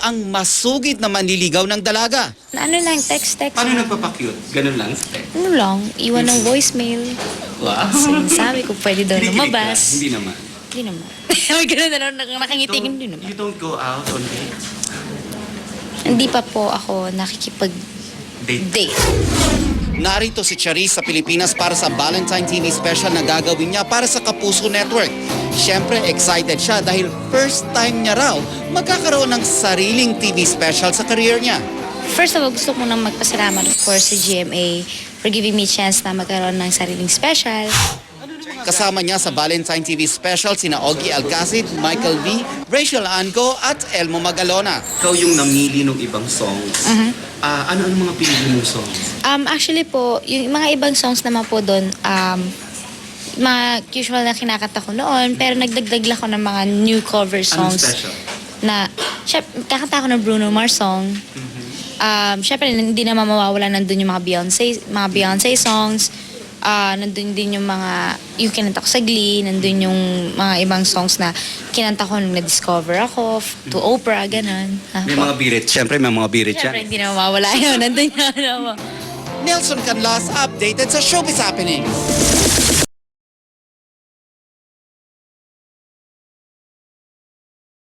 ang masugid na manliligaw ng dalaga. Ano lang, text. Paano nagpapakyut? Ganun lang? Ano lang, iwan ng voicemail. Wow. Sabi ko, pwede daw Kinikilig ka? lumabas. Hindi naman. Hindi naman. May ganun na lang, nakangiti ko, hindi naman. You don't go out on dates? Hindi pa po ako nakikipag-date. Date. Narito si Charis sa Pilipinas para sa Valentine TV special na gagawin niya para sa Kapuso Network. Siyempre, excited siya dahil first time niya raw magkakaroon ng sariling TV special sa career niya. First of all, gusto ko nang magpasalamat of course sa GMA for giving me chance na magkaroon ng sariling special. Kasama niya sa Valentine TV special sina Ogie Alcacid, Michael V, Rachel Ango at Elmo Magalona. Ikaw yung namili ng ibang songs. Ano-ano mga pinili mong songs? Actually po, yung mga ibang songs naman po doon, mga usual na kinakanta ko noon, pero nagdagdag lang ako ng mga new cover Anong songs. special? Na, kakanta ako ng Bruno Mars song. Syempre, hindi naman mawawala nandun yung mga Beyonce songs. Nandun din yung yung kinanta ko sa Glee, nandun yung mga ibang songs na kinanta ko nung na-discover ako, to Oprah, ganun. May mga birit. Siyempre, may mga birit Syempre, yan. hindi na mawawala yun. Nandun yun. Nelson Canlas updated sa Showbiz Happenings.